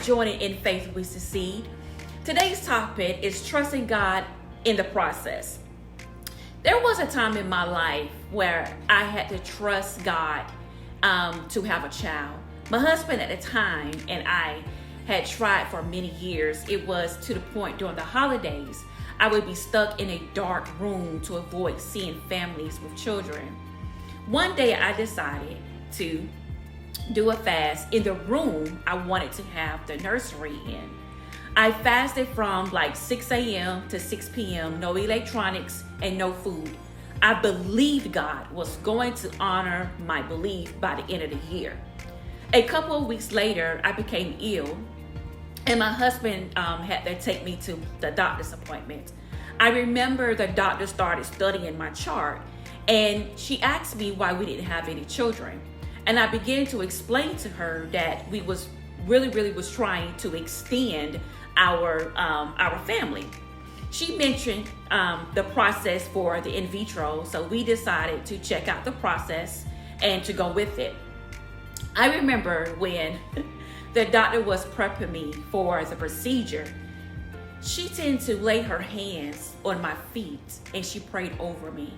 joining In Faith We Succeed. Today's topic is trusting God in the process. There was a time in my life where I had to trust God to have a child. My husband at the time and I had tried for many years. It was to the point during the holidays, I would be stuck in a dark room to avoid seeing families with children. One day I decided to do a fast in the room I wanted to have the nursery in. I fasted from like 6 a.m. to 6 p.m., no electronics and no food. I believed God was going to honor my belief by the end of the year. A couple of weeks later, I became ill, and my husband had to take me to the doctor's appointment. I remember the doctor started studying my chart, and she asked me why we didn't have any children. And I began to explain to her that we was really was trying to extend our family. She mentioned the process for the in vitro, so we decided to check out the process and to go with it. I remember when the doctor was prepping me for the procedure, she tended to lay her hands on my feet and she prayed over me.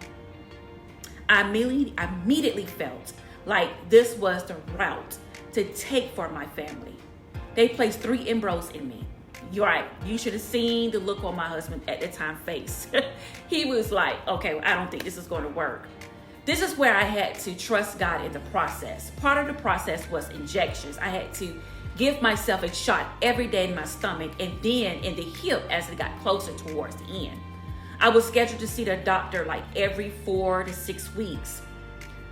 I immediately felt like this was the route to take for my family. They placed 3 embryos in me. You're right. You should have seen the look on my husband at the time face. He was like, okay, I don't think this is going to work. This is where I had to trust God in the process. Part of the process was injections. I had to give myself a shot every day in my stomach and then in the hip as it got closer towards the end. I was scheduled to see the doctor like every 4 to 6 weeks.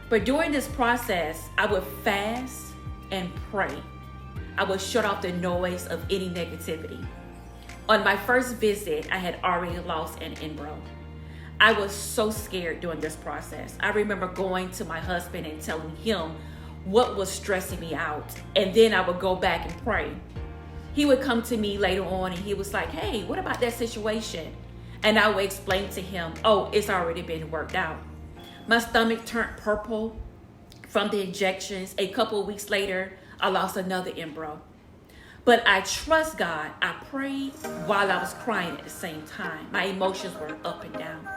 But during this process, I would fast and pray. I would shut off the noise of any negativity. On my first visit, I had already lost an embryo. I was so scared during this process. I remember going to my husband and telling him what was stressing me out. And then I would go back and pray. He would come to me later on and he was like, hey, what about that situation? And I would explain to him, oh, it's already been worked out. My stomach turned purple from the injections. A couple of weeks later, I lost another embryo. But I trust God. I prayed while I was crying at the same time. My emotions were up and down.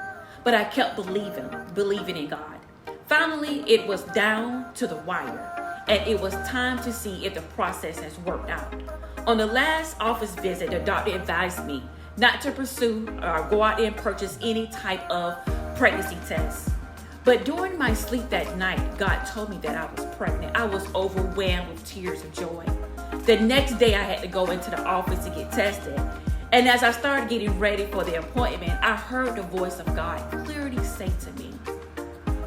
But I kept believing in God. Finally, it was down to the wire. And it was time to see if the process has worked out. On the last office visit, the doctor advised me not to pursue or go out and purchase any type of pregnancy test. But during my sleep that night, God told me that I was pregnant. I was overwhelmed with tears of joy. The next day I had to go into the office to get tested. And as I started getting ready for the appointment, I heard the voice of God clearly say to me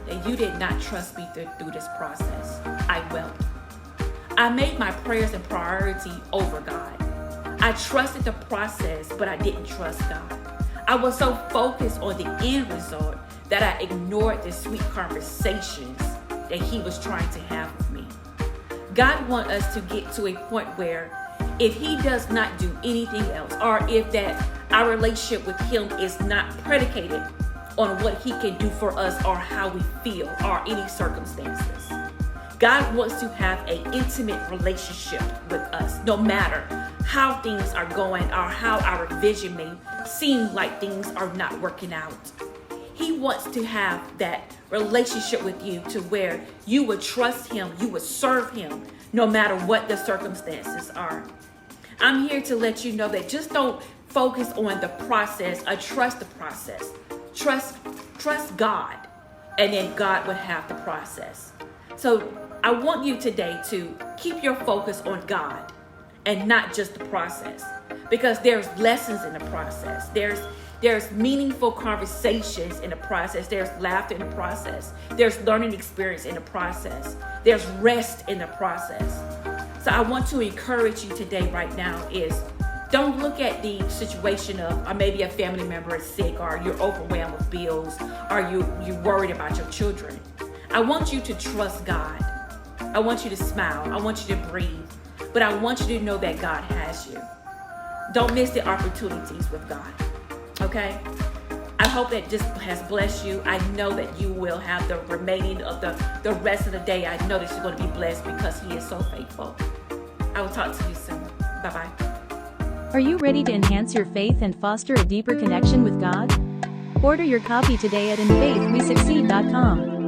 that you did not trust me through this process. I wept. I made my prayers a priority over God. I trusted the process, but I didn't trust God. I was so focused on the end result that I ignored the sweet conversations that he was trying to have with me. God wants us to get to a point where if he does not do anything else, or if that our relationship with him is not predicated on what he can do for us or how we feel or any circumstances. God wants to have an intimate relationship with us, no matter how things are going or how our vision may seem like things are not working out. He wants to have that relationship with you to where you would trust him, you would serve him, no matter what the circumstances are. I'm here to let you know that just don't focus on the process or trust the process. Trust God, and then God would have the process. So I want you today to keep your focus on God and not just the process, because there's lessons in the process. There's meaningful conversations in the process. There's laughter in the process. There's learning experience in the process. There's rest in the process. So I want to encourage you today right now is don't look at the situation of or maybe a family member is sick or you're overwhelmed with bills or you're worried about your children. I want you to trust God. I want you to smile. I want you to breathe. But I want you to know that God has you. Don't miss the opportunities with God. Okay? I hope that this has blessed you. I know that you will have the remaining of the rest of the day. I know that you're going to be blessed because he is so faithful. I will talk to you soon. Bye-bye. Are you ready to enhance your faith and foster a deeper connection with God? Order your copy today at InFaithWeSucceed.com.